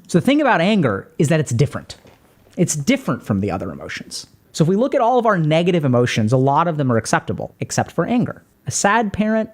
So the thing about anger is that it's different. It's different from the other emotions. So if we look at all of our negative emotions, a lot of them are acceptable, except for anger. A sad parent,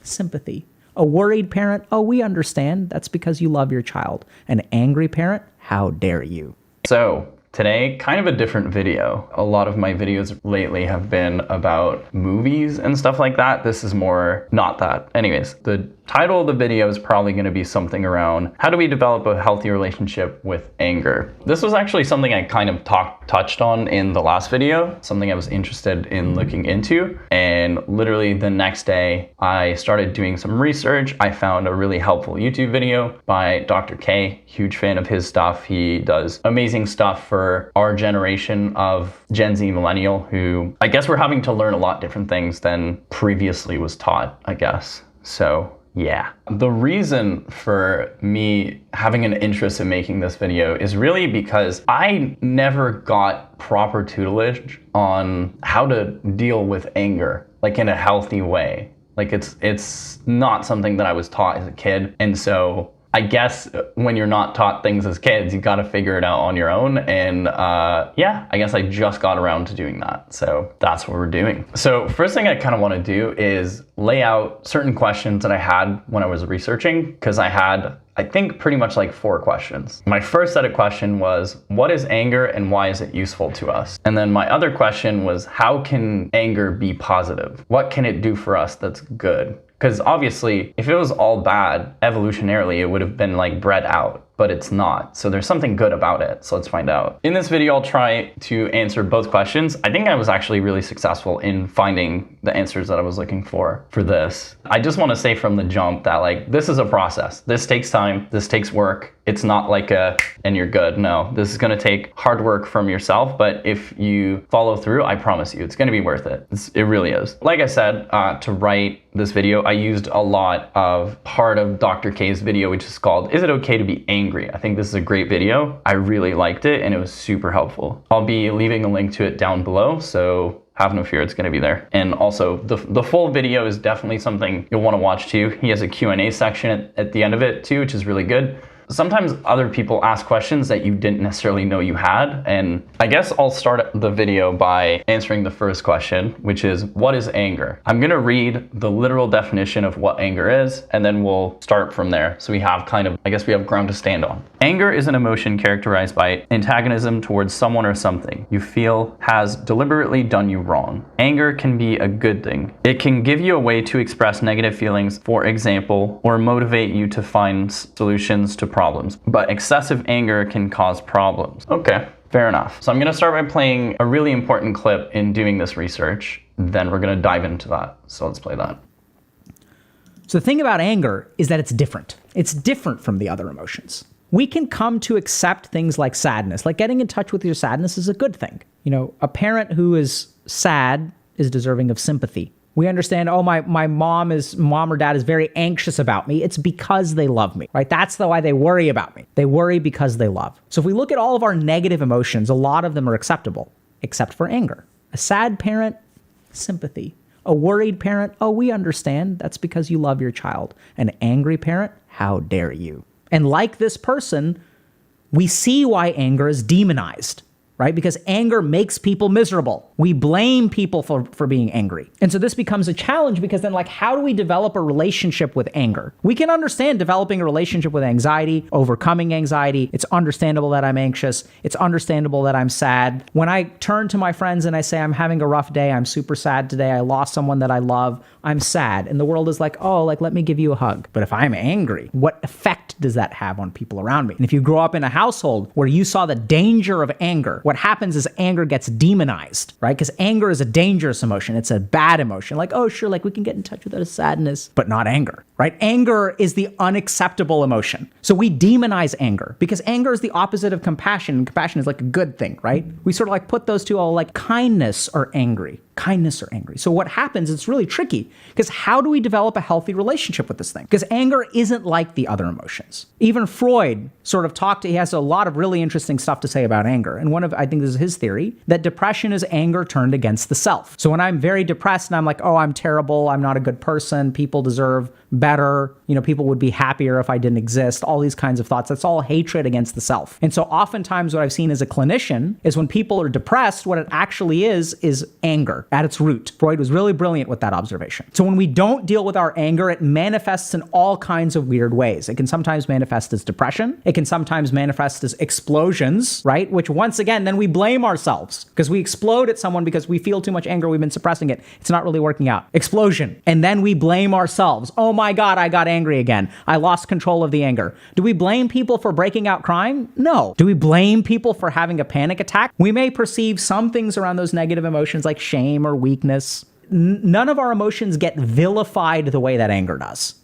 sympathy. A worried parent, oh, we understand. That's because you love your child. An angry parent, how dare you? So today, kind of a different video. A lot of my videos lately have been about movies and stuff like that. This is more not that. Anyways, the title of the video is probably going to be something around how do we develop a healthy relationship with anger. This was actually something I kind of touched on in the last video, something I was interested in looking into. And literally the next day I started doing some research. I found a really helpful YouTube video by Dr. K. Huge fan of his stuff. He does amazing stuff for our generation of Gen Z millennial who I guess we're having to learn a lot different things than previously was taught, I guess. So yeah. The reason for me having an interest in making this video is really because I never got proper tutelage on how to deal with anger, like in a healthy way. Like it's not something that I was taught as a kid. And so I guess when you're not taught things as kids, you got to figure it out on your own. And yeah, I guess I just got around to doing that. So that's what we're doing. So first thing I kind of want to do is lay out certain questions that I had when I was researching, because I had, I think, pretty much like 4 questions. My first set of question was, what is anger and why is it useful to us? And then my other question was, how can anger be positive? What can it do for us that's good? Because obviously, if it was all bad, evolutionarily, it would have been like bred out, but it's not. So there's something good about it. So let's find out. In this video, I'll try to answer both questions. I think I was actually really successful in finding the answers that I was looking for this. I just want to say from the jump that like, this is a process. This takes time. This takes work. It's not like and you're good. No, this is going to take hard work from yourself. But if you follow through, I promise you, it's going to be worth it. It really is. Like I said, to write this video, I used a lot of part of Dr. K's video, which is called, Is It Okay to Be Angry? I think this is a great video. I really liked it and it was super helpful. I'll be leaving a link to it down below. So have no fear, it's going to be there. And also the full video is definitely something you'll want to watch too. He has a Q&A section at the end of it too, which is really good. Sometimes other people ask questions that you didn't necessarily know you had. And I guess I'll start the video by answering the first question, which is, what is anger? I'm going to read the literal definition of what anger is, and then we'll start from there. So we have kind of, I guess we have ground to stand on. Anger is an emotion characterized by antagonism towards someone or something you feel has deliberately done you wrong. Anger can be a good thing. It can give you a way to express negative feelings, for example, or motivate you to find solutions to problems. But excessive anger can cause problems. Okay, fair enough. So I'm going to start by playing a really important clip in doing this research. Then we're going to dive into that. So let's play that. So the thing about anger is that it's different. It's different from the other emotions. We can come to accept things like sadness, like getting in touch with your sadness is a good thing. You know, a parent who is sad is deserving of sympathy. We understand, oh, my mom or dad is very anxious about me. It's because they love me, right? That's why they worry about me. They worry because they love. So if we look at all of our negative emotions, a lot of them are acceptable, except for anger. A sad parent, sympathy. A worried parent, oh, we understand. That's because you love your child. An angry parent, how dare you? And like this person, we see why anger is demonized, right? Because anger makes people miserable. We blame people for being angry. And so this becomes a challenge because then like, how do we develop a relationship with anger? We can understand developing a relationship with anxiety, overcoming anxiety. It's understandable that I'm anxious. It's understandable that I'm sad. When I turn to my friends and I say, I'm having a rough day, I'm super sad today, I lost someone that I love, I'm sad. And the world is like, oh, like, let me give you a hug. But if I'm angry, what effect does that have on people around me? And if you grow up in a household where you saw the danger of anger, what happens is anger gets demonized, right? Because anger is a dangerous emotion. It's a bad emotion. Like, oh, sure, like we can get in touch with a sadness, but not anger, right? Anger is the unacceptable emotion. So we demonize anger because anger is the opposite of compassion. And compassion is like a good thing, right? We sort of like put those two all like kindness or angry. kindness or angry. So what happens, it's really tricky, because how do we develop a healthy relationship with this thing? Because anger isn't like the other emotions. Even Freud sort of he has a lot of really interesting stuff to say about anger. And I think this is his theory, that depression is anger turned against the self. So when I'm very depressed and I'm like, oh, I'm terrible, I'm not a good person, people deserve better, people would be happier if I didn't exist, all these kinds of thoughts, that's all hatred against the self. And so oftentimes what I've seen as a clinician is when people are depressed, what it actually is anger at its root. Freud was really brilliant with that observation. So when we don't deal with our anger, it manifests in all kinds of weird ways. It can sometimes manifest as depression. It can sometimes manifest as explosions, right? Which once again, then we blame ourselves because we explode at someone because we feel too much anger. We've been suppressing it. It's not really working out. Explosion. And then we blame ourselves. Oh my God, I got angry again. I lost control of the anger. Do we blame people for breaking out crying? No. Do we blame people for having a panic attack? We may perceive some things around those negative emotions like shame or weakness. None of our emotions get vilified the way that anger does.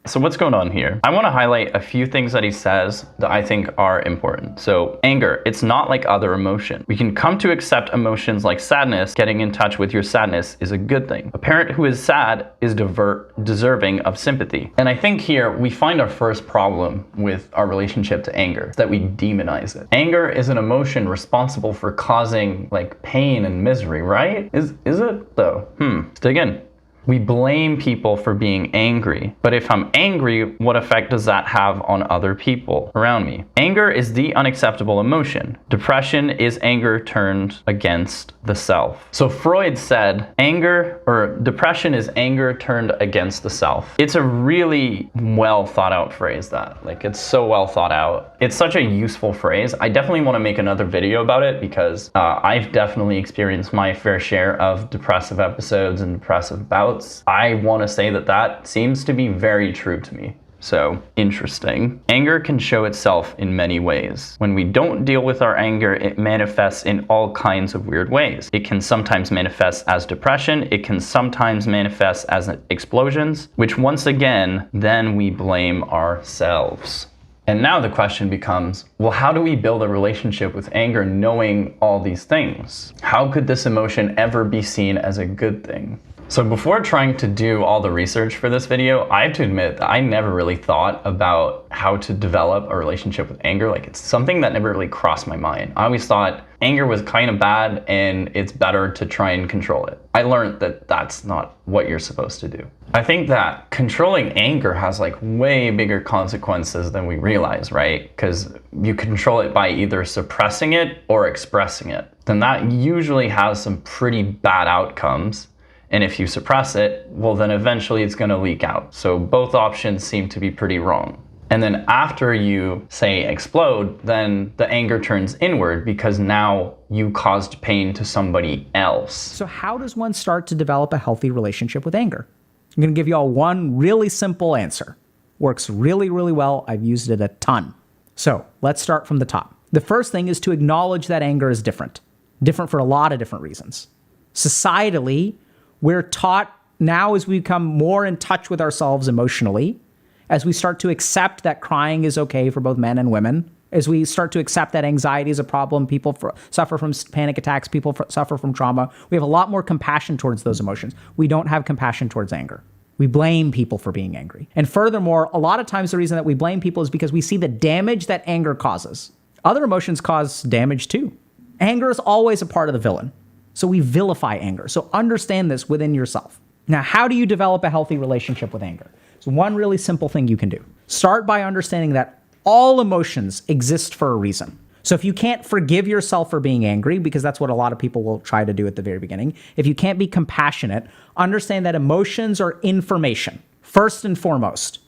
So what's going on here? I want to highlight a few things that he says that I think are important. So anger, it's not like other emotion. We can come to accept emotions like sadness. Getting in touch with your sadness is a good thing. A parent who is sad is deserving of sympathy. And I think here we find our first problem with our relationship to anger, that we demonize it. Anger is an emotion responsible for causing like pain and misery, right? Is it though? Let's dig in. We blame people for being angry. But if I'm angry, what effect does that have on other people around me? Anger is the unacceptable emotion. Depression is anger turned against the self. So Freud said depression is anger turned against the self. It's a really well thought out phrase it's so well thought out. It's such a useful phrase. I definitely want to make another video about it because I've definitely experienced my fair share of depressive episodes and depressive bouts. I want to say that seems to be very true to me. So, interesting. Anger can show itself in many ways. When we don't deal with our anger, it manifests in all kinds of weird ways. It can sometimes manifest as depression. It can sometimes manifest as explosions, which once again, then we blame ourselves. And now the question becomes, well, how do we build a relationship with anger knowing all these things? How could this emotion ever be seen as a good thing? So before trying to do all the research for this video, I have to admit that I never really thought about how to develop a relationship with anger. It's something that never really crossed my mind. I always thought anger was kind of bad and it's better to try and control it. I learned that that's not what you're supposed to do. I think that controlling anger has way bigger consequences than we realize, right? Because you control it by either suppressing it or expressing it. Then that usually has some pretty bad outcomes. And if you suppress it, well, then eventually it's going to leak out. So both options seem to be pretty wrong. And then after you, say, explode, then the anger turns inward because now you caused pain to somebody else. So how does one start to develop a healthy relationship with anger? I'm going to give you all one really simple answer. Works really, really well. I've used it a ton. So let's start from the top. The first thing is to acknowledge that anger is different for a lot of different reasons. Societally, we're taught now as we become more in touch with ourselves emotionally, as we start to accept that crying is okay for both men and women, as we start to accept that anxiety is a problem, people suffer from panic attacks, people suffer from trauma, we have a lot more compassion towards those emotions. We don't have compassion towards anger. We blame people for being angry. And furthermore, a lot of times the reason that we blame people is because we see the damage that anger causes. Other emotions cause damage too. Anger is always a part of the villain. So we vilify anger. So understand this within yourself. Now, how do you develop a healthy relationship with anger? So one really simple thing you can do. Start by understanding that all emotions exist for a reason. So if you can't forgive yourself for being angry, because that's what a lot of people will try to do at the very beginning, if you can't be compassionate, understand that emotions are information, first and foremost.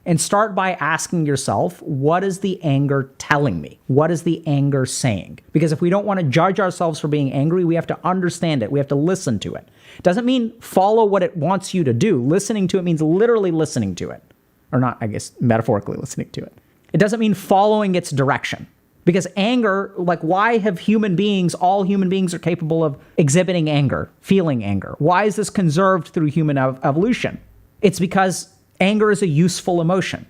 And start by asking yourself, what is the anger telling me? What is the anger saying? Because if we don't want to judge ourselves for being angry, we have to understand it. We have to listen to it. It doesn't mean follow what it wants you to do. Listening to it means literally listening to it. Or not, I guess, metaphorically listening to it. It doesn't mean following its direction. Because anger, why have all human beings are capable of exhibiting anger, feeling anger? Why is this conserved through human evolution? It's because anger is a useful emotion.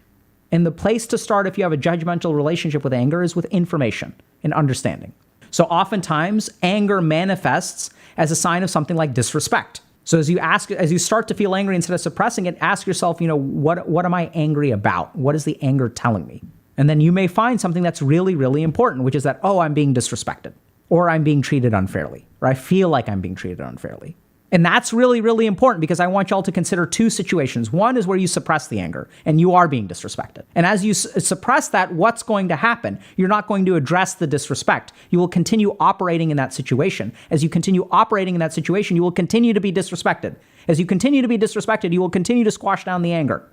And the place to start if you have a judgmental relationship with anger is with information and understanding. So oftentimes, anger manifests as a sign of something like disrespect. So as you start to feel angry, instead of suppressing it, ask yourself, what am I angry about? What is the anger telling me? And then you may find something that's really, really important, which is that, oh, I'm being disrespected, or I'm being treated unfairly, or I feel like I'm being treated unfairly. And that's really, really important, because I want y'all to consider two situations. One is where you suppress the anger and you are being disrespected. And as you suppress that, what's going to happen? You're not going to address the disrespect. You will continue operating in that situation. As you continue operating in that situation, you will continue to be disrespected. As you continue to be disrespected, you will continue to squash down the anger.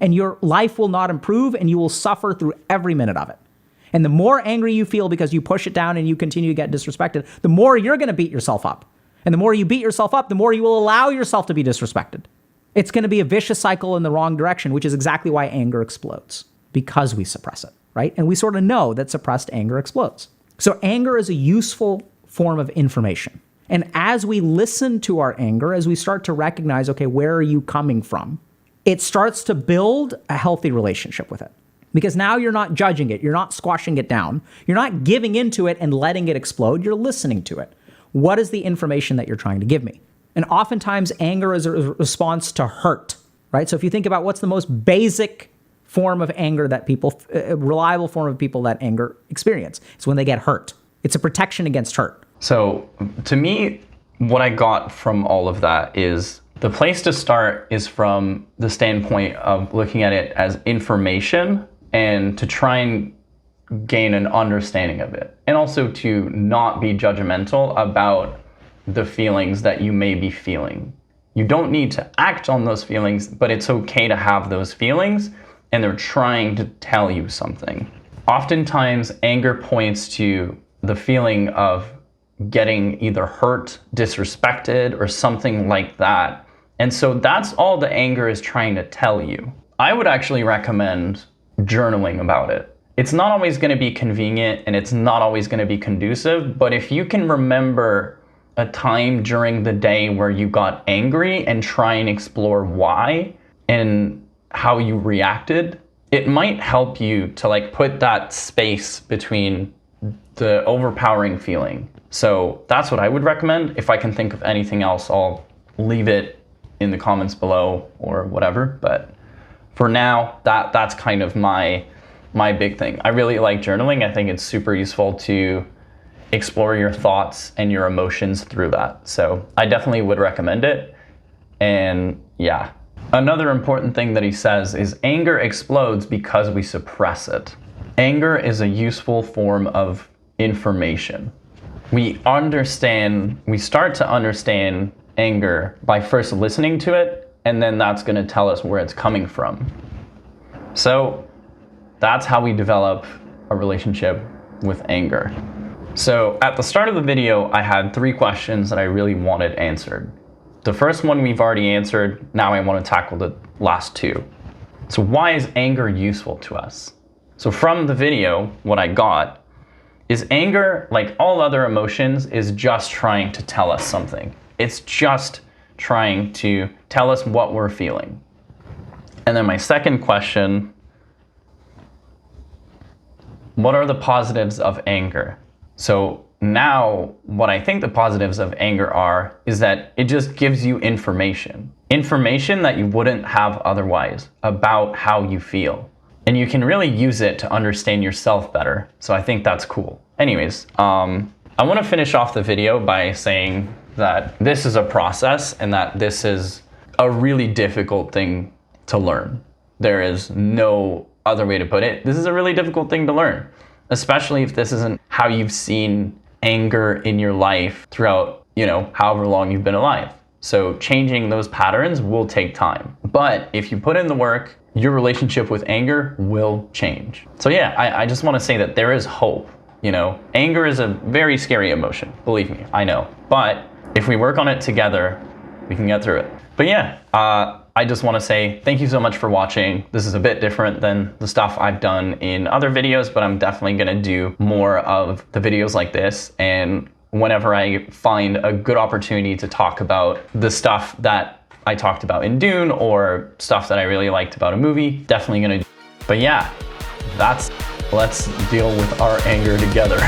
And your life will not improve, and you will suffer through every minute of it. And the more angry you feel because you push it down and you continue to get disrespected, the more you're going to beat yourself up. And the more you beat yourself up, the more you will allow yourself to be disrespected. It's going to be a vicious cycle in the wrong direction, which is exactly why anger explodes, because we suppress it, right? And we sort of know that suppressed anger explodes. So anger is a useful form of information. And as we listen to our anger, as we start to recognize, okay, where are you coming from? It starts to build a healthy relationship with it. Because now you're not judging it. You're not squashing it down. You're not giving into it and letting it explode. You're listening to it. What is the information that you're trying to give me? And oftentimes anger is a response to hurt, right? So if you think about what's the most basic form of anger that a reliable form of people that anger experience, it's when they get hurt. It's a protection against hurt. So to me, what I got from all of that is the place to start is from the standpoint of looking at it as information and to try and gain an understanding of it, and also to not be judgmental about the feelings that you may be feeling. You don't need to act on those feelings, but it's okay to have those feelings, and they're trying to tell you something. Oftentimes, anger points to the feeling of getting either hurt, disrespected, or something like that. And so that's all the anger is trying to tell you. I would actually recommend journaling about it. It's not always going to be convenient and it's not always going to be conducive, but if you can remember a time during the day where you got angry and try and explore why and how you reacted, it might help you to put that space between the overpowering feeling. So that's what I would recommend. If I can think of anything else, I'll leave it in the comments below or whatever. But for now, that's kind of my big thing. I really like journaling. I think it's super useful to explore your thoughts and your emotions through that. So I definitely would recommend it. And yeah. Another important thing that he says is anger explodes because we suppress it. Anger is a useful form of information. We start to understand anger by first listening to it, and then that's going to tell us where it's coming from. So that's how we develop a relationship with anger. So at the start of the video, I had 3 questions that I really wanted answered. The first one we've already answered. Now I want to tackle the last 2. So why is anger useful to us? So from the video, what I got is anger, like all other emotions, is just trying to tell us something. It's just trying to tell us what we're feeling. And then my second question, what are the positives of anger? So now what I think the positives of anger are is that it just gives you information that you wouldn't have otherwise about how you feel. And you can really use it to understand yourself better. So I think that's cool. Anyways, I want to finish off the video by saying that this is a process and that this is a really difficult thing to learn. There is no other way to put it. This is a really difficult thing to learn, especially if this isn't how you've seen anger in your life throughout, however long you've been alive. So changing those patterns will take time. But if you put in the work, your relationship with anger will change. So yeah, I just want to say that there is hope. Anger is a very scary emotion, believe me, I know. But if we work on it together, we can get through it. But yeah, I just want to say thank you so much for watching. This is a bit different than the stuff I've done in other videos, but I'm definitely going to do more of the videos like this. And whenever I find a good opportunity to talk about the stuff that I talked about in Dune or stuff that I really liked about a movie, definitely going to do. But yeah, let's deal with our anger together.